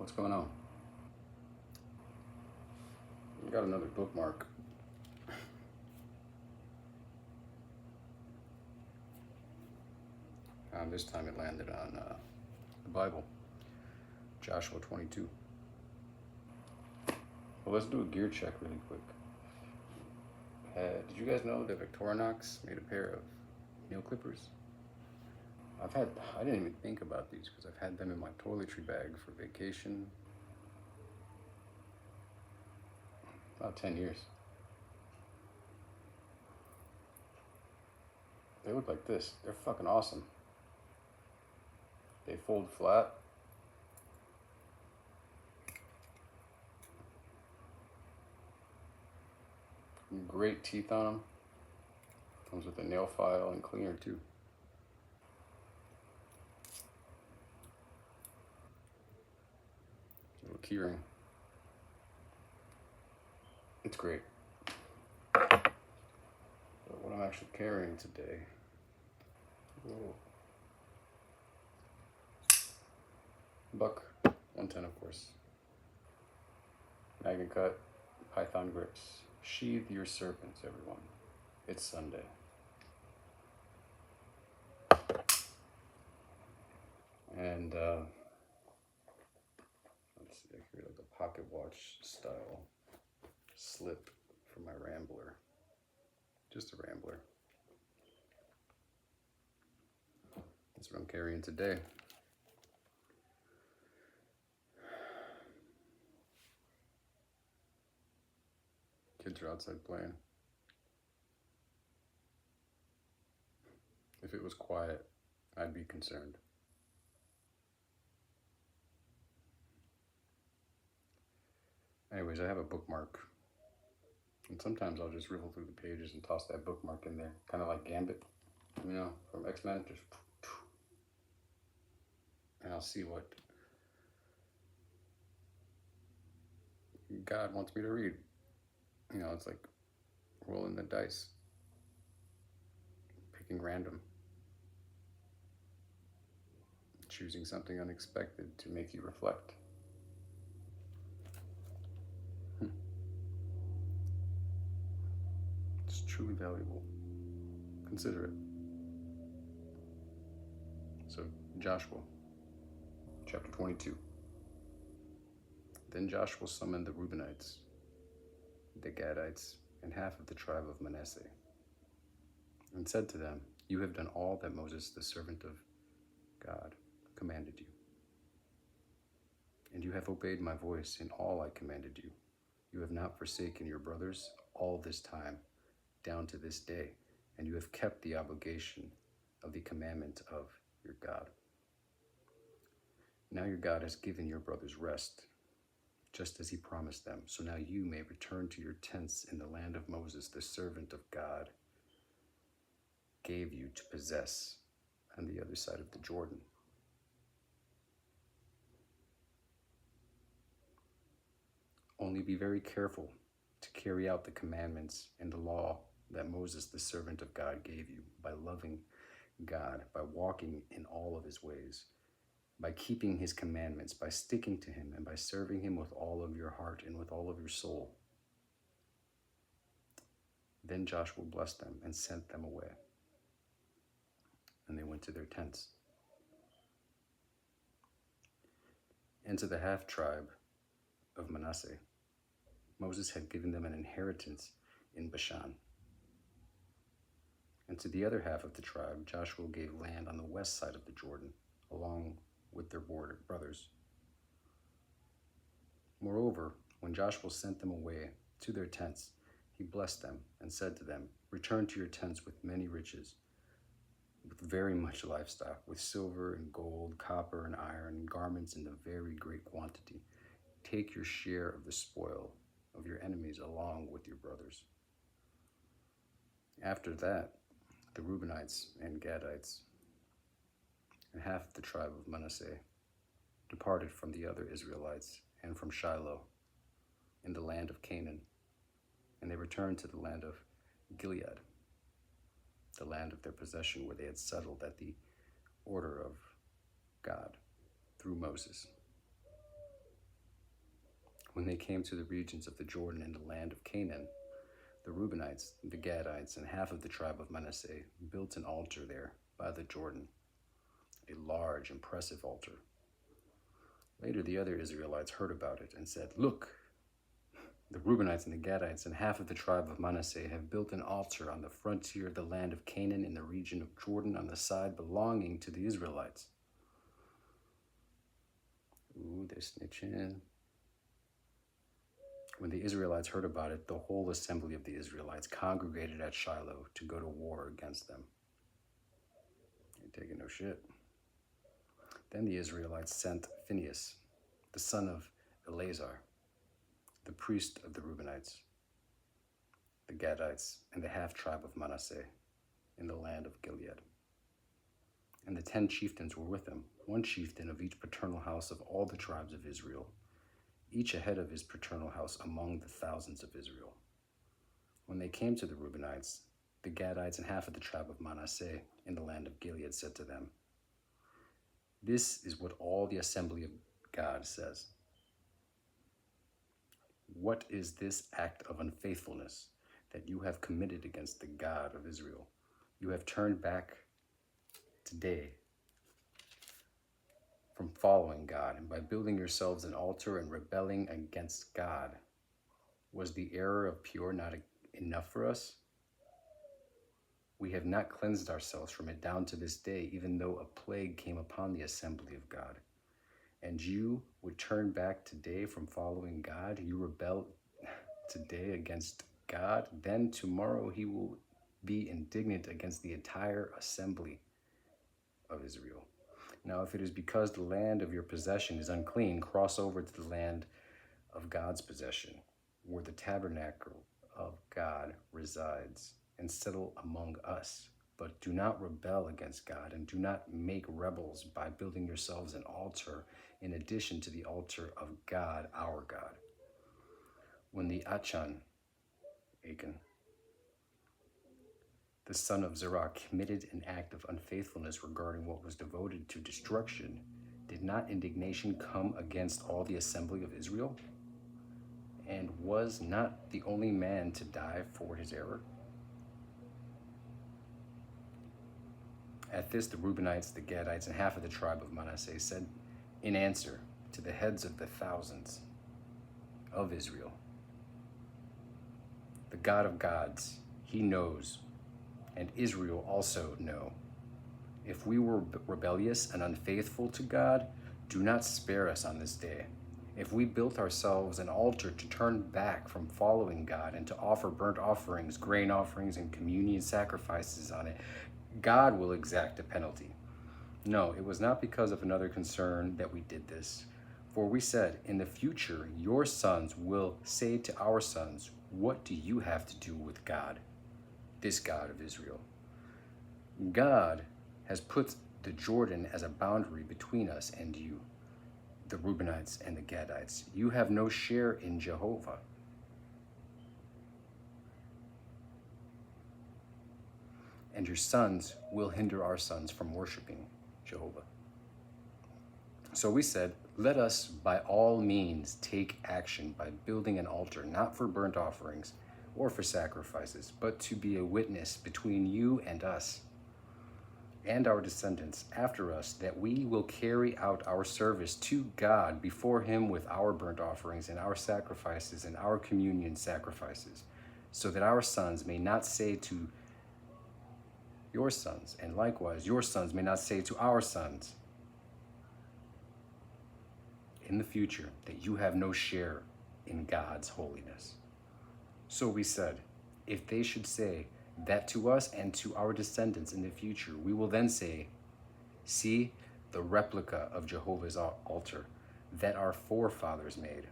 What's going on? I got another bookmark. This time it landed on the Bible, Joshua 22. Well, let's do a gear check really quick. Did you guys know that Victorinox made a pair of nail clippers? I didn't even think about these because I've had them in my toiletry bag for vacation about 10 years. They look like this. They're fucking awesome. They fold flat. Great teeth on them. Comes with a nail file and cleaner too. Little keyring. It's great. But what I'm actually carrying today, whoa. Buck 110, of course. Magnet cut, python grips. Sheathe your serpents, everyone. It's Sunday. And let's see, I create like a pocket watch style slip for my Rambler. Just a Rambler. That's what I'm carrying today. Kids are outside playing. If it was quiet, I'd be concerned. Anyways, I have a bookmark. And sometimes I'll just riffle through the pages and toss that bookmark in there. Kind of like Gambit, you know, from X-Men. Just, and I'll see what God wants me to read. You know, it's like rolling the dice. Picking random. Choosing something unexpected to make you reflect. It's truly valuable. Consider it. So, Joshua, chapter 22. Then Joshua summoned the Reubenites, the Gadites, and half of the tribe of Manasseh, and said to them, "You have done all that Moses, the servant of God, commanded you. And you have obeyed my voice in all I commanded you. You have not forsaken your brothers all this time, down to this day, and you have kept the obligation of the commandment of your God. Now your God has given your brothers rest, just as he promised them. So now you may return to your tents in the land of Moses, the servant of God, gave you to possess on the other side of the Jordan. Only be very careful to carry out the commandments and the law that Moses, the servant of God, gave you by loving God, by walking in all of his ways, by keeping his commandments, by sticking to him, and by serving him with all of your heart and with all of your soul." Then Joshua blessed them and sent them away, and they went to their tents. And to the half-tribe of Manasseh, Moses had given them an inheritance in Bashan. And to the other half of the tribe, Joshua gave land on the west side of the Jordan, along with their brothers. Moreover, when Joshua sent them away to their tents, he blessed them and said to them, "Return to your tents with many riches, with very much livestock, with silver and gold, copper and iron, garments in a very great quantity. Take your share of the spoil of your enemies along with your brothers." After that, the Reubenites and Gadites and half the tribe of Manasseh departed from the other Israelites and from Shiloh in the land of Canaan, and they returned to the land of Gilead, the land of their possession, where they had settled at the order of God through Moses. When they came to the regions of the Jordan and the land of Canaan, the Reubenites, the Gadites, and half of the tribe of Manasseh built an altar there by the Jordan, a large, impressive altar. Later, the other Israelites heard about it and said, "Look, the Reubenites and the Gadites and half of the tribe of Manasseh have built an altar on the frontier of the land of Canaan in the region of Jordan on the side belonging to the Israelites." Ooh, they're snitching. When the Israelites heard about it, the whole assembly of the Israelites congregated at Shiloh to go to war against them. You're taking no shit. Then the Israelites sent Phinehas, the son of Eleazar, the priest of the Reubenites, the Gadites, and the half-tribe of Manasseh in the land of Gilead. And the 10 chieftains were with him, one chieftain of each paternal house of all the tribes of Israel, each ahead of his paternal house among the thousands of Israel. When they came to the Reubenites, the Gadites, and half of the tribe of Manasseh in the land of Gilead said to them, "This is what all the assembly of God says. What is this act of unfaithfulness that you have committed against the God of Israel? You have turned back today from following God, and by building yourselves an altar and rebelling against God. Was the error of Peor not enough for us? We have not cleansed ourselves from it down to this day, even though a plague came upon the assembly of God. And you would turn back today from following God? You rebel today against God? Then tomorrow he will be indignant against the entire assembly of Israel. Now, if it is because the land of your possession is unclean, cross over to the land of God's possession, where the tabernacle of God resides, and settle among us. But do not rebel against God, and do not make rebels by building yourselves an altar in addition to the altar of God, our God." When the Achan, the son of Zerah, committed an act of unfaithfulness regarding what was devoted to destruction, did not indignation come against all the assembly of Israel? And was not the only man to die for his error? At this, the Reubenites, the Gadites, and half of the tribe of Manasseh said in answer to the heads of the thousands of Israel, "The God of gods, he knows, and Israel also know. If we were rebellious and unfaithful to God, do not spare us on this day. If we built ourselves an altar to turn back from following God and to offer burnt offerings, grain offerings, and communion sacrifices on it, God will exact a penalty. No, it was not because of another concern that we did this. For we said, in the future, your sons will say to our sons, 'What do you have to do with God, this God of Israel?' God has put the Jordan as a boundary between us and you, the Reubenites and the Gadites. You have no share in Jehovah. And your sons will hinder our sons from worshiping Jehovah." So we said, "Let us by all means take action by building an altar, not for burnt offerings or for sacrifices, but to be a witness between you and us and our descendants after us, that we will carry out our service to God before him with our burnt offerings and our sacrifices and our communion sacrifices, so that our sons may not say to your sons, and likewise your sons may not say to our sons in the future, that you have no share in God's holiness." So we said, if they should say that to us and to our descendants in the future, we will then say, "See the replica of Jehovah's altar that our forefathers made,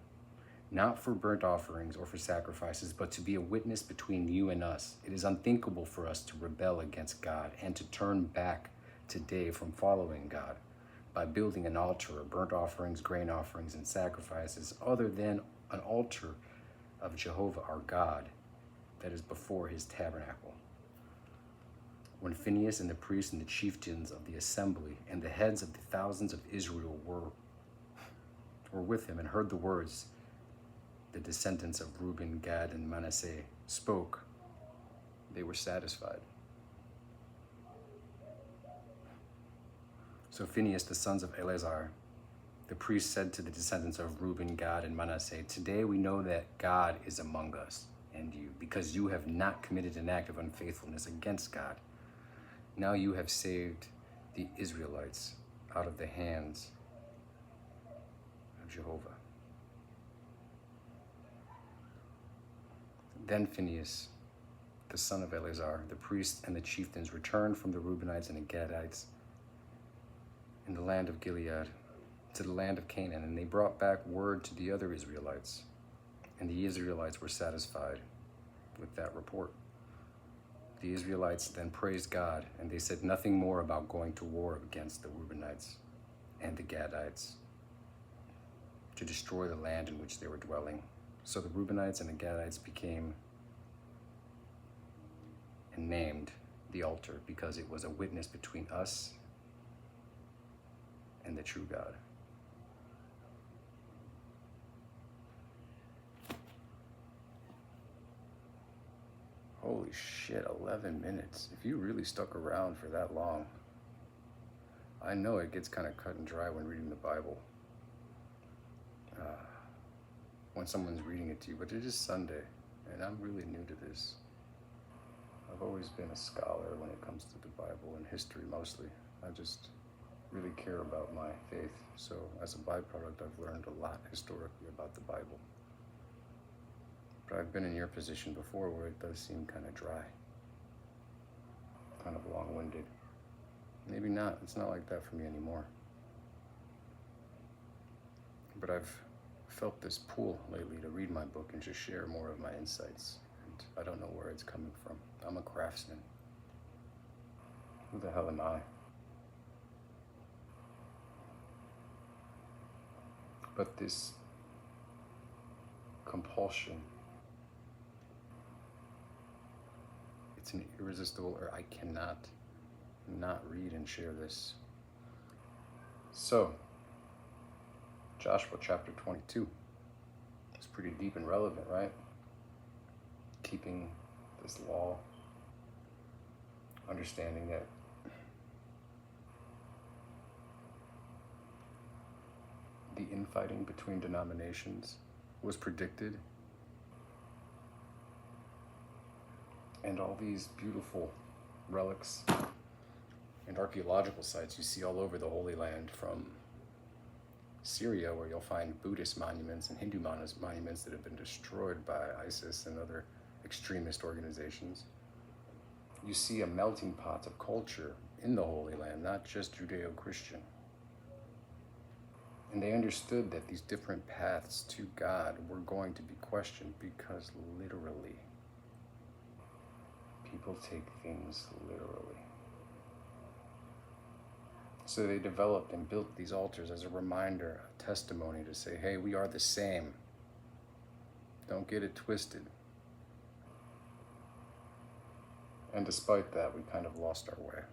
not for burnt offerings or for sacrifices, but to be a witness between you and us. It is unthinkable for us to rebel against God and to turn back today from following God by building an altar of burnt offerings, grain offerings, and sacrifices other than an altar of Jehovah our God that is before his tabernacle." When Phinehas and the priests and the chieftains of the assembly and the heads of the thousands of Israel were with him and heard the words the descendants of Reuben, Gad, and Manasseh spoke, they were satisfied. So Phinehas, the sons of Eleazar, the priest, said to the descendants of Reuben, Gad, and Manasseh, "Today we know that God is among us and you, because you have not committed an act of unfaithfulness against God. Now you have saved the Israelites out of the hands of Jehovah." Then Phinehas, the son of Eleazar, the priest, and the chieftains returned from the Reubenites and the Gadites in the land of Gilead to the land of Canaan, and they brought back word to the other Israelites, and the Israelites were satisfied with that report. The Israelites then praised God, and they said nothing more about going to war against the Reubenites and the Gadites to destroy the land in which they were dwelling. So the Reubenites and the Gadites became and named the altar because it was a witness between us and the true God. Holy shit, 11 minutes. If you really stuck around for that long, I know it gets kind of cut and dry when reading the Bible. When someone's reading it to you, but it is Sunday, and I'm really new to this. I've always been a scholar when it comes to the Bible and history mostly. I just really care about my faith. So as a byproduct, I've learned a lot historically about the Bible. But I've been in your position before where it does seem kind of dry, kind of long-winded. Maybe not, it's not like that for me anymore. But I've felt this pull lately to read my book and just share more of my insights. And I don't know where it's coming from. I'm a craftsman. Who the hell am I? But this compulsion, it's an irresistible, or I cannot not read and share this. So, Joshua chapter 22. It's pretty deep and relevant, right? Keeping this law, understanding that the infighting between denominations was predicted, and all these beautiful relics and archaeological sites you see all over the Holy Land, from Syria, where you'll find Buddhist monuments and Hindu monuments that have been destroyed by ISIS and other extremist organizations. You see a melting pot of culture in the Holy Land, not just Judeo-Christian. And they understood that these different paths to God were going to be questioned, because literally, people take things literally. So they developed and built these altars as a reminder, a testimony to say, hey, we are the same. Don't get it twisted. And despite that, we kind of lost our way.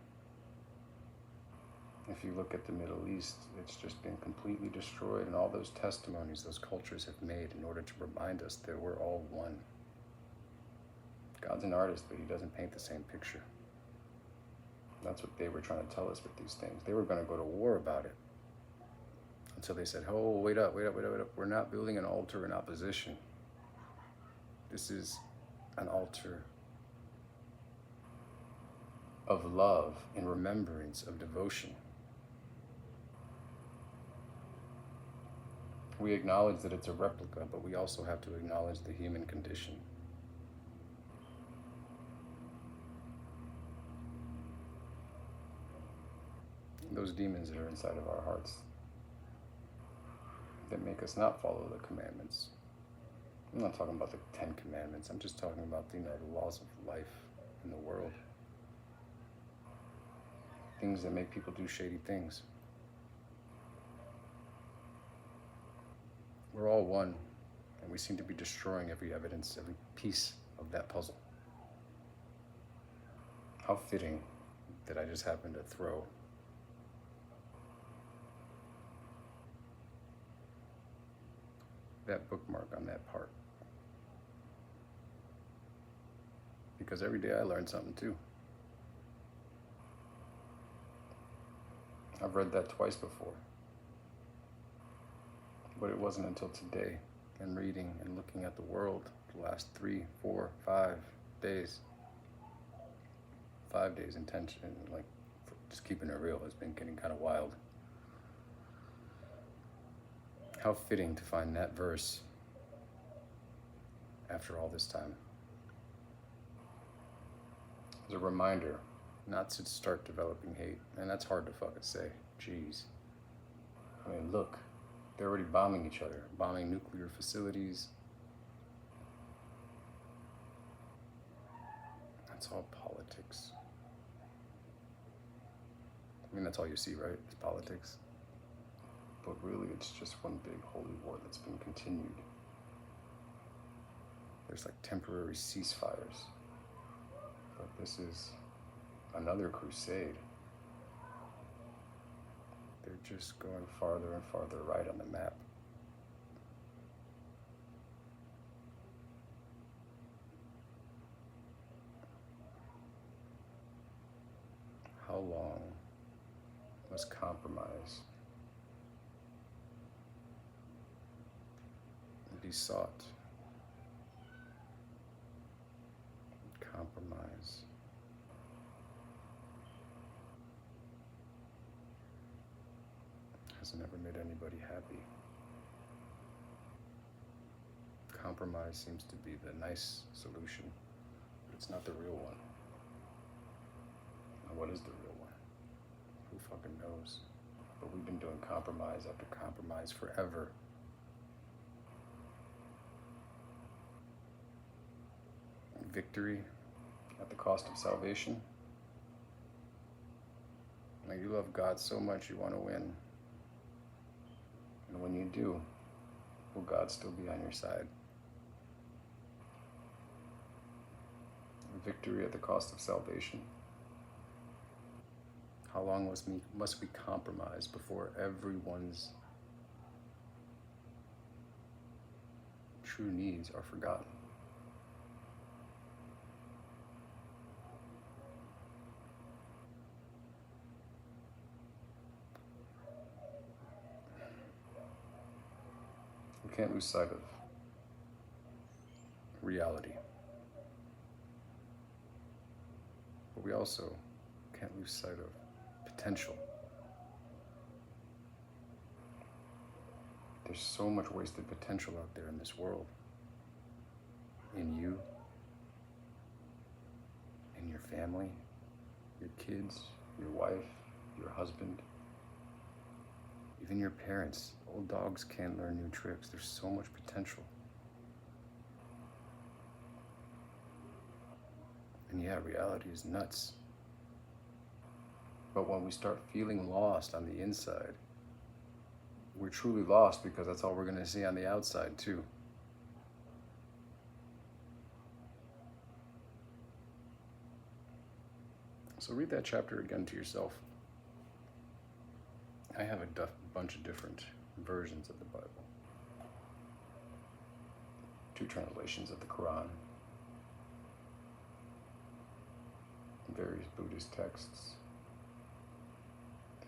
If you look at the Middle East, it's just been completely destroyed, and all those testimonies those cultures have made in order to remind us that we're all one. God's an artist, but he doesn't paint the same picture. That's what they were trying to tell us with these things. They were going to go to war about it. Until they said, oh, wait up. We're not building an altar in opposition. This is an altar of love in remembrance of devotion. We acknowledge that it's a replica, but we also have to acknowledge the human condition. Those demons that are inside of our hearts that make us not follow the commandments. I'm not talking about the 10 commandments. I'm just talking about, the laws of life in the world. Things that make people do shady things. We're all one, and we seem to be destroying every evidence, every piece of that puzzle. How fitting that I just happened to throw that bookmark on that part. Because every day I learn something too. I've read that twice before. But it wasn't until today, and reading and looking at the world the last 3, 4, 5 days. 5 days intention, like just keeping it real, has been getting kind of wild. How fitting to find that verse after all this time. As a reminder not to start developing hate. And that's hard to fucking say. Jeez. I mean, look, they're already bombing each other, bombing nuclear facilities. That's all politics. I mean, that's all you see, right? It's politics. But really, it's just one big holy war that's been continued. There's like temporary ceasefires. But this is another crusade. They're just going farther and farther right on the map. How long must compromise be sought? Compromise. Hasn't ever made anybody happy. Compromise seems to be the nice solution, but it's not the real one. Now, what is the real one? Who fucking knows? But we've been doing compromise after compromise forever. Victory at the cost of salvation. Now, you love God so much you want to win. And when you do, will God still be on your side? Victory at the cost of salvation. How long must we compromise before everyone's true needs are forgotten? We can't lose sight of reality. But we also can't lose sight of potential. There's so much wasted potential out there in this world. In you, in your family, your kids, your wife, your husband, even your parents. Old dogs can't learn new tricks. There's so much potential. And yeah, reality is nuts. But when we start feeling lost on the inside, we're truly lost, because that's all we're going to see on the outside too. So read that chapter again to yourself. I have a bunch of different versions of the Bible. 2 translations of the Quran. Various Buddhist texts.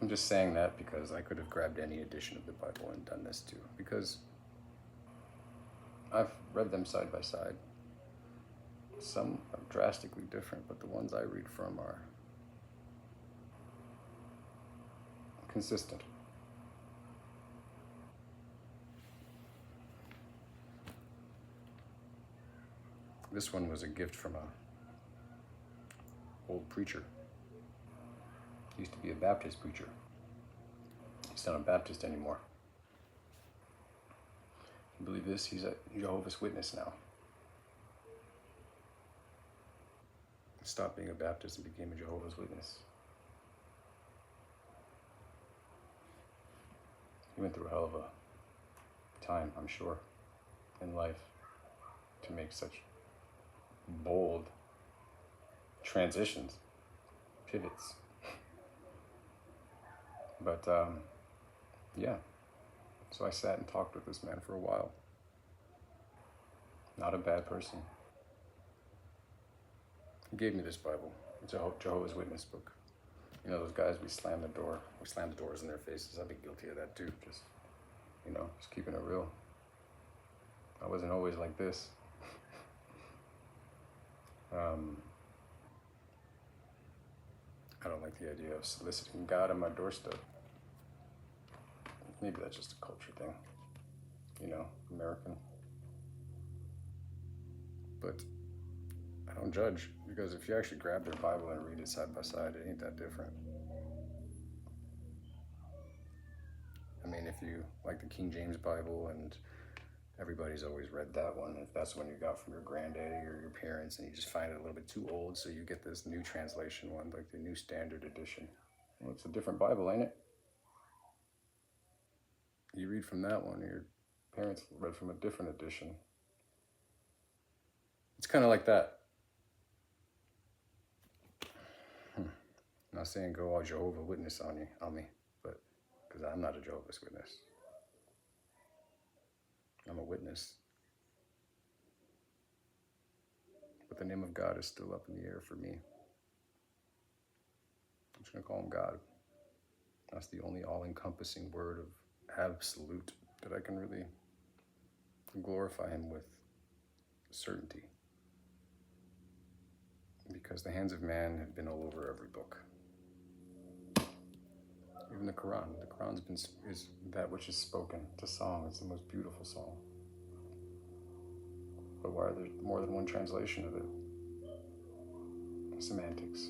I'm just saying that because I could have grabbed any edition of the Bible and done this too, because I've read them side by side. Some are drastically different, but the ones I read from are consistent. This one was a gift from a old preacher. He used to be a Baptist preacher. He's not a Baptist anymore. You believe this? He's a Jehovah's Witness now. He stopped being a Baptist and became a Jehovah's Witness. He went through a hell of a time, I'm sure, in life to make such bold transitions, pivots. But yeah, so I sat and talked with this man for a while. Not a bad person. He gave me this Bible. It's a Jehovah's Witness book. You know those guys, we slam the doors in their faces. I'd be guilty of that too. Just, just keeping it real. I wasn't always like this. I don't like the idea of soliciting God on my doorstep. Maybe that's just a culture thing, American. But I don't judge, because if you actually grab their Bible and read it side by side, it ain't that different. I mean, if you like the King James Bible, and everybody's always read that one, if that's one you got from your granddaddy or your parents, and you just find it a little bit too old, so you get this new translation one, like the New Standard Edition. Well, it's a different Bible, ain't it? You read from that one, your parents read from a different edition. It's kind of like that. I'm not saying go all Jehovah's Witness on me, but because I'm not a Jehovah's Witness. I'm a witness. But the name of God is still up in the air for me. I'm just going to call him God. That's the only all-encompassing word of absolute that I can really glorify him with certainty. Because the hands of man have been all over every book. Even the Quran. The Quran is that which is spoken. It's a song. It's the most beautiful song. But why are there more than one translation of it? Semantics.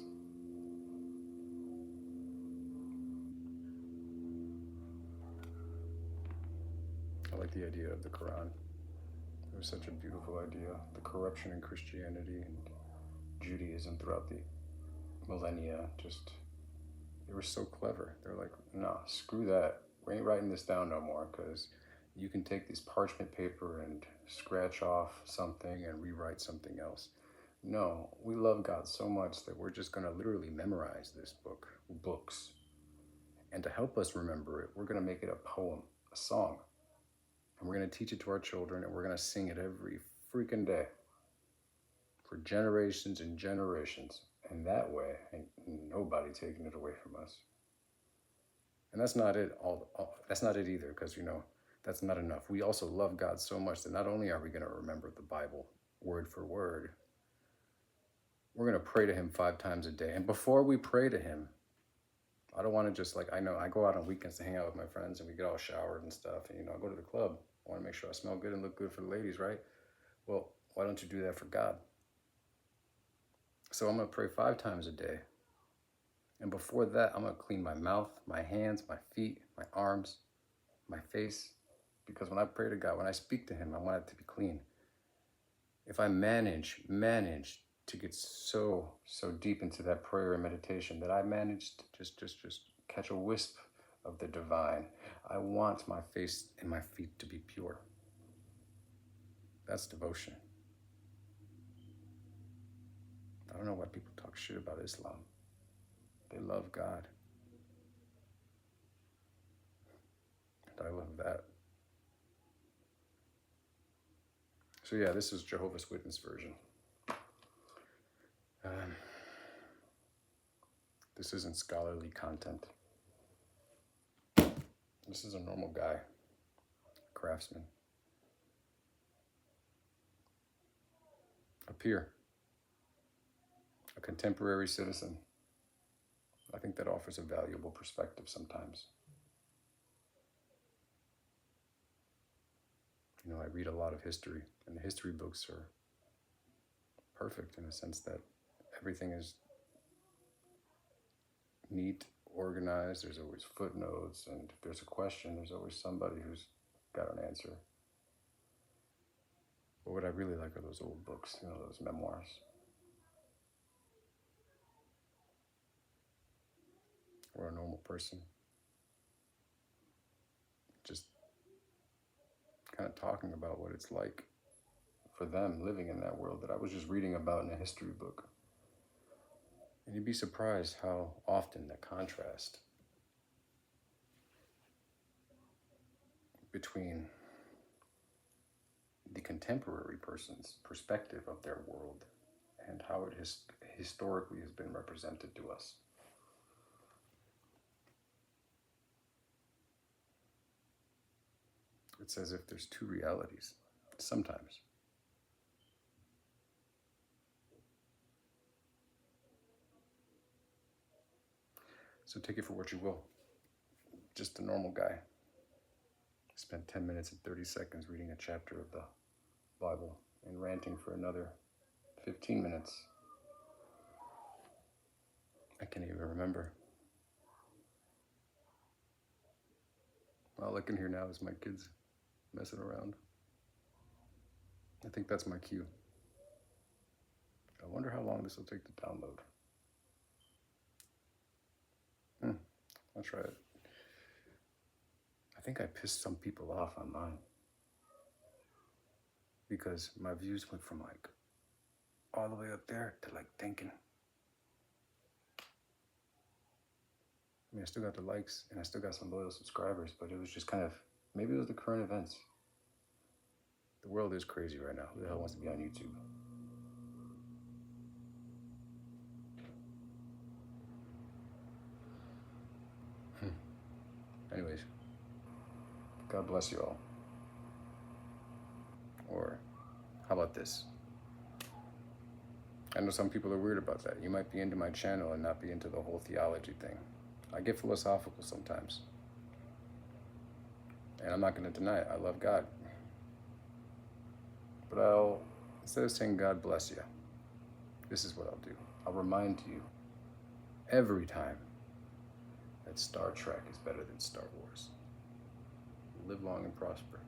I like the idea of the Quran. It was such a beautiful idea. The corruption in Christianity and Judaism throughout the millennia, they were so clever. They're like, nah, screw that. We ain't writing this down no more, because you can take this parchment paper and scratch off something and rewrite something else. No, we love God so much that we're just going to literally memorize this books. And to help us remember it, we're going to make it a poem, a song. And we're going to teach it to our children, and we're going to sing it every freaking day for generations and generations. And that way, ain't nobody taking it away from us. And that's not it. That's not it either, because, that's not enough. We also love God so much that not only are we going to remember the Bible word for word, we're going to pray to him 5 times a day. And before we pray to him, I don't want to just I know I go out on weekends to hang out with my friends, and we get all showered and stuff, and I go to the club. I want to make sure I smell good and look good for the ladies, right? Well, why don't you do that for God? So I'm going to pray 5 times a day. And before that, I'm going to clean my mouth, my hands, my feet, my arms, my face. Because when I pray to God, when I speak to him, I want it to be clean. If I manage to get so deep into that prayer and meditation that I managed to just catch a wisp of the divine, I want my face and my feet to be pure. That's devotion. I don't know why people talk shit about Islam. They love God. And I love that. So yeah, this is Jehovah's Witness version. This isn't scholarly content. This is a normal guy, craftsman. A peer, a contemporary citizen. I think that offers a valuable perspective sometimes. I read a lot of history, and the history books are perfect in a sense that everything is neat, organized. There's always footnotes, and if there's a question, there's always somebody who's got an answer. But what I really like are those old books, those memoirs. Or a normal person just kind of talking about what it's like for them living in that world that I was just reading about in a history book. And you'd be surprised how often the contrast between the contemporary person's perspective of their world and how it historically has been represented to us. It's as if there's two realities, sometimes. So take it for what you will. Just a normal guy. Spent 10 minutes and 30 seconds reading a chapter of the Bible and ranting for another 15 minutes. I can't even remember. All I can hear now is my kids messing around. I think that's my cue. I wonder how long this will take to download. I'll try it. I think I pissed some people off online because my views went from like all the way up there to like thinking. I mean, I still got the likes and I still got some loyal subscribers, but it was just kind of, maybe it was the current events. The world is crazy right now. Who the hell wants to be on YouTube? Anyways, God bless you all. Or how about this? I know some people are weird about that. You might be into my channel and not be into the whole theology thing. I get philosophical sometimes. And I'm not going to deny it. I love God. But instead of saying God bless you, this is what I'll do. I'll remind you every time that Star Trek is better than Star Wars. Live long and prosper.